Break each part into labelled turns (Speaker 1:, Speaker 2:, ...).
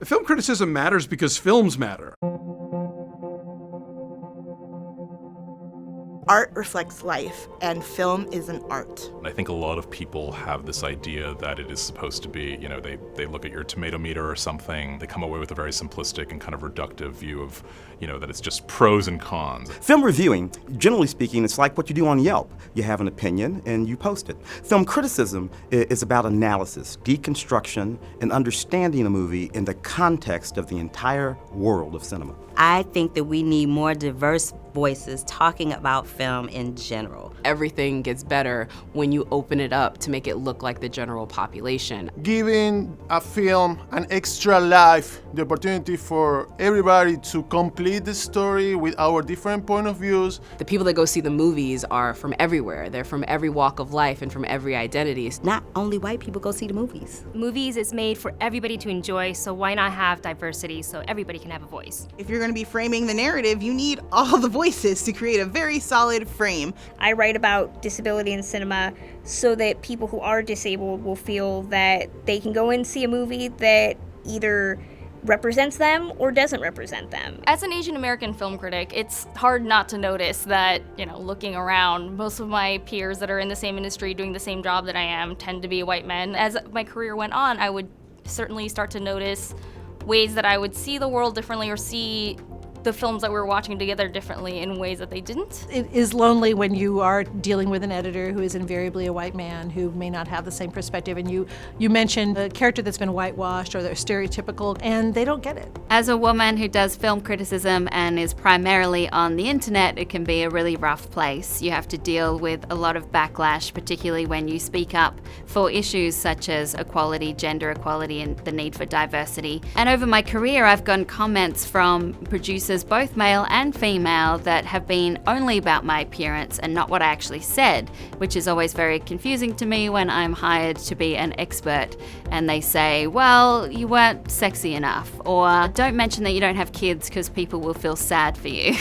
Speaker 1: Film criticism matters because films matter.
Speaker 2: Art reflects life, and film is an art.
Speaker 3: I think a lot of people have this idea that it is supposed to be, they look at your tomato meter or something, they come away with a very simplistic and kind of reductive view of, that it's just pros and cons.
Speaker 4: Film reviewing, generally speaking, it's like what you do on Yelp. You have an opinion and you post it. Film criticism is about analysis, deconstruction, and understanding a movie in the context of the entire world of cinema.
Speaker 5: I think that we need more diverse voices talking about film in general.
Speaker 6: Everything gets better when you open it up to make it look like the general population.
Speaker 7: Giving a film an extra life, the opportunity for everybody to complete the story with our different point of views.
Speaker 6: The people that go see the movies are from everywhere. They're from every walk of life and from every identity.
Speaker 5: Not only white people go see the movies.
Speaker 8: Movies is made for everybody to enjoy, so why not have diversity so everybody can have a voice?
Speaker 2: If you're going to be framing the narrative, you need all the voices to create a very solid frame.
Speaker 9: I write about disability in cinema so that people who are disabled will feel that they can go and see a movie that either represents them or doesn't represent them.
Speaker 10: As an Asian American film critic, it's hard not to notice that, looking around, most of my peers that are in the same industry doing the same job that I am tend to be white men. As my career went on, I would certainly start to notice ways that I would see the world differently or see the films that we were watching together differently in ways that they didn't.
Speaker 11: It is lonely when you are dealing with an editor who is invariably a white man who may not have the same perspective, and you mentioned a character that's been whitewashed or they're stereotypical, and they don't get it.
Speaker 12: As a woman who does film criticism and is primarily on the internet, it can be a really rough place. You have to deal with a lot of backlash, particularly when you speak up for issues such as equality, gender equality, and the need for diversity. And over my career, I've gotten comments from producers, both male and female, that have been only about my appearance and not what I actually said, which is always very confusing to me when I'm hired to be an expert and they say, well, you weren't sexy enough, or don't mention that you don't have kids because people will feel sad for you.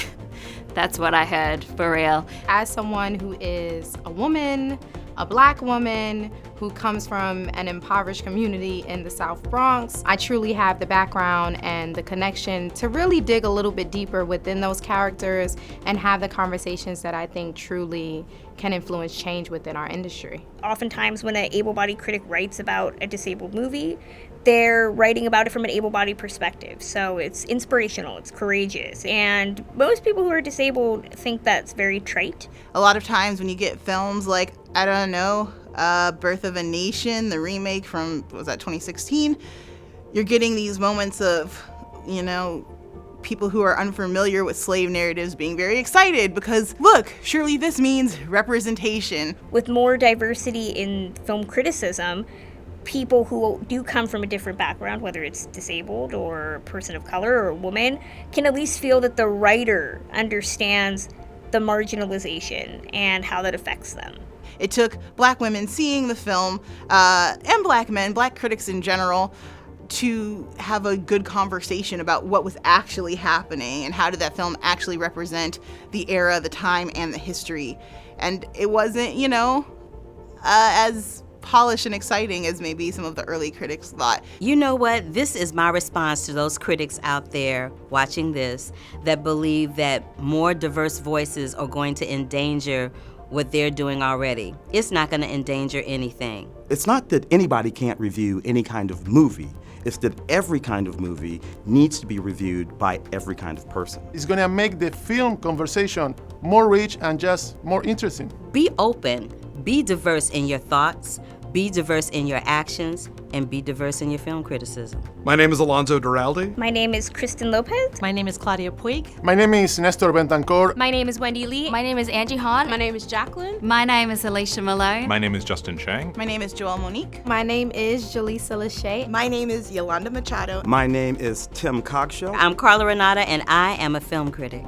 Speaker 12: That's what I heard, for real.
Speaker 13: As someone who is a woman, a black woman who comes from an impoverished community in the South Bronx, I truly have the background and the connection to really dig a little bit deeper within those characters and have the conversations that I think truly can influence change within our industry.
Speaker 9: Oftentimes when an able-bodied critic writes about a disabled movie, they're writing about it from an able-bodied perspective. So it's inspirational, it's courageous, and most people who are disabled think that's very trite.
Speaker 2: A lot of times when you get films like, Birth of a Nation, the remake from, 2016, you're getting these moments of, people who are unfamiliar with slave narratives being very excited because, look, surely this means representation.
Speaker 9: With more diversity in film criticism, people who do come from a different background, whether it's disabled or a person of color or a woman, can at least feel that the writer understands the marginalization and how that affects them.
Speaker 2: It took black women seeing the film, and black men, black critics in general, to have a good conversation about what was actually happening and how did that film actually represent the era, the time, and the history. And it wasn't, as polished and exciting as maybe some of the early critics thought.
Speaker 5: You know what? This is my response to those critics out there watching this that believe that more diverse voices are going to endanger what they're doing already. It's not going to endanger anything.
Speaker 4: It's not that anybody can't review any kind of movie. It's that every kind of movie needs to be reviewed by every kind of person.
Speaker 7: It's going to make the film conversation more rich and just more interesting.
Speaker 5: Be open, be diverse in your thoughts, be diverse in your actions, and be diverse in your film criticism.
Speaker 1: My name is Alonzo Duralde.
Speaker 9: My name is Kristen Lopez.
Speaker 11: My name is Claudia Puig.
Speaker 7: My name is Nestor Bentancor.
Speaker 8: My name is Wendy Lee.
Speaker 10: My name is Angie Han.
Speaker 8: My name is Jacqueline.
Speaker 12: My name is Alicia Malone.
Speaker 3: My name is Justin Chang.
Speaker 2: My name is Joelle Monique.
Speaker 13: My name is Jaleesa Lachey.
Speaker 2: My name is Yolanda Machado.
Speaker 4: My name is Tim Cogshow.
Speaker 5: I'm Carla Renata, and I am a film critic.